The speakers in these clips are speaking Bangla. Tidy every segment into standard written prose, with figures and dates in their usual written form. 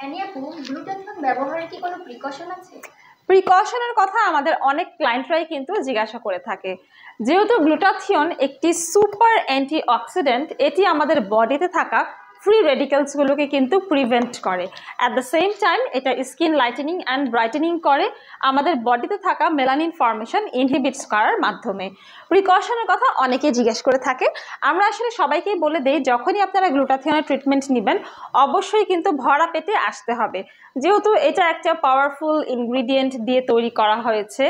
অ্যানি আপু, গ্লুটাথিয়ন ব্যবহারের কি কোনো প্রিকশন আছে? প্রিকশনের কথা আমাদের অনেক ক্লায়েন্টরাই কিন্তু জিজ্ঞাসা করে থাকে। যেহেতু গ্লুটাথিয়ন একটি সুপার অ্যান্টিঅক্সিডেন্ট, এটি আমাদের বডিতে থাকা ফ্রি রেডিক্যালসগুলোকে কিন্তু প্রিভেন্ট করে। অ্যাট দ্য সেম টাইম এটা স্কিন লাইটেনিং অ্যান্ড ব্রাইটেনিং করে আমাদের বডিতে থাকা মেলানিন ফর্মেশন ইনহিবিটস করার মাধ্যমে। প্রিকশনের কথা অনেকেই জিজ্ঞেস করে থাকে। আমরা আসলে সবাইকেই বলে দিই, যখনই আপনারা গ্লুটাথিয়নের ট্রিটমেন্ট নেবেন অবশ্যই কিন্তু ভরা পেটে আসতে হবে, যেহেতু এটা একটা পাওয়ারফুল ইনগ্রিডিয়েন্ট দিয়ে তৈরি করা হয়েছে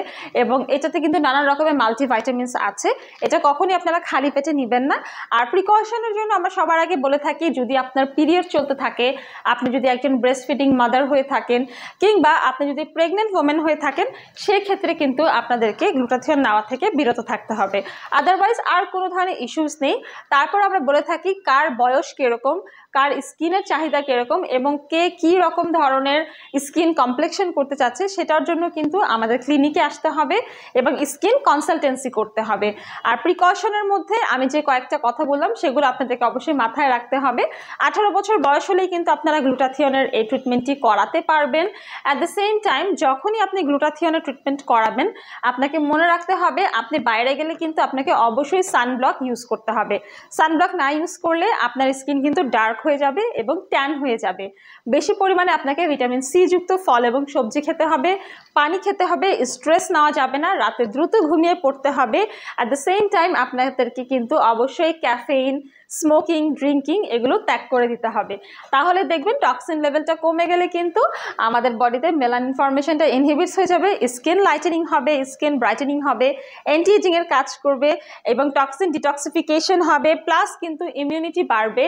এবং এটাতে কিন্তু নানান রকমের মাল্টিভাইটামিনস আছে। এটা কখনই আপনারা খালি পেটে নেবেন না। আর প্রিকশনের জন্য আমরা সবার আগে বলে থাকি, যদি আপনার পিরিয়ড চলতে থাকে, আপনি যদি একজন ব্রেস্ট ফিডিং মাদার হয়ে থাকেন, কিংবা আপনি যদি প্রেগনেন্ট ওমেন হয়ে থাকেন, সেক্ষেত্রে কিন্তু আপনাদেরকে গ্লুটাথিয়ন নেওয়া থেকে বিরত থাকতে হবে। আদারওয়াইজ আর কোনো ধরনের ইস্যুস নেই। তারপর আমরা বলে থাকি কার বয়স কীরকম, কার স্কিনের চাহিদা কীরকম এবং কে কী রকম ধরনের স্কিন কমপ্লেকশন করতে চাচ্ছে, সেটার জন্য কিন্তু আমাদের ক্লিনিকে আসতে হবে এবং স্কিন কনসালটেন্সি করতে হবে। আর প্রিকশনের মধ্যে আমি যে কয়েকটা কথা বললাম সেগুলো আপনাদেরকে অবশ্যই মাথায় রাখতে হবে। 18 বছর বয়স হলেই কিন্তু আপনারা গ্লুটাথিয়নের এই ট্রিটমেন্টটি করাতে পারবেন। অ্যাট দ্য সেম টাইম যখনই আপনি গ্লুটাথিয়নের ট্রিটমেন্ট করাবেন, আপনাকে মনে রাখতে হবে আপনি বাইরে গেলে কিন্তু আপনাকে অবশ্যই সানব্লক ইউজ করতে হবে। সানব্লক না ইউজ করলে আপনার স্কিন কিন্তু ডার্ক হয়ে যাবে এবং ট্যান হয়ে যাবে। বেশি পরিমাণে আপনাকে ভিটামিন সি যুক্ত ফল এবং সবজি খেতে হবে, পানি খেতে হবে, স্ট্রেস নেওয়া যাবে না, রাতে দ্রুত ঘুমিয়ে পড়তে হবে। অ্যাট দ্য সেম টাইম আপনাদেরকে কিন্তু অবশ্যই ক্যাফেইন, স্মোকিং, ড্রিঙ্কিং এগুলো ত্যাগ করে দিতে হবে। তাহলে দেখবেন টক্সিন লেভেলটা কমে গেলে কিন্তু আমাদের বডিতে মেলানিন ফর্মেশনটা ইনহিবিটস হয়ে যাবে, স্কিন লাইটেনিং হবে, স্কিন ব্রাইটেনিং হবে, অ্যান্টি এজিংয়ের কাজ করবে এবং টক্সিন ডিটক্সিফিকেশন হবে, প্লাস কিন্তু ইমিউনিটি বাড়বে,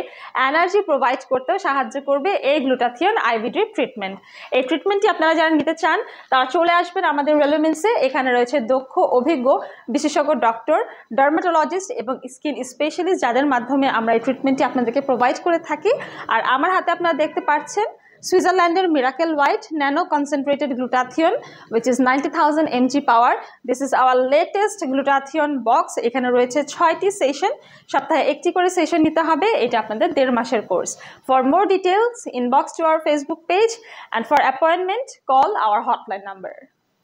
এনার্জি প্রোভাইড করতেও সাহায্য করবে এই গ্লুটাথিয়ন আইভি ড্রিপ ট্রিটমেন্ট। এই ট্রিটমেন্টটি আপনারা যারা নিতে চান তারা চলে আসবেন আমাদের রেলোমেন্সে। এখানে রয়েছে দক্ষ, অভিজ্ঞ, বিশেষজ্ঞ ডক্টর, ডার্মাটোলজিস্ট এবং স্কিন স্পেশালিস্ট, যাদের মাধ্যমে আমরা এই ট্রিটমেন্টটি আপনাদেরকে প্রোভাইড করে থাকি। আর আমার হাতে আপনারা দেখতে পাচ্ছেন সুইজারল্যান্ডের miracle white nano concentrated glutathione which is 90,000 mg power. This is our latest glutathione box. এখানে রয়েছে 6টি সেশন, সপ্তাহে একটি করে সেশন নিতে হবে। এটা আপনাদের 1.5 মাসের course. For more details inbox to our Facebook page and for appointment call hour hotline number.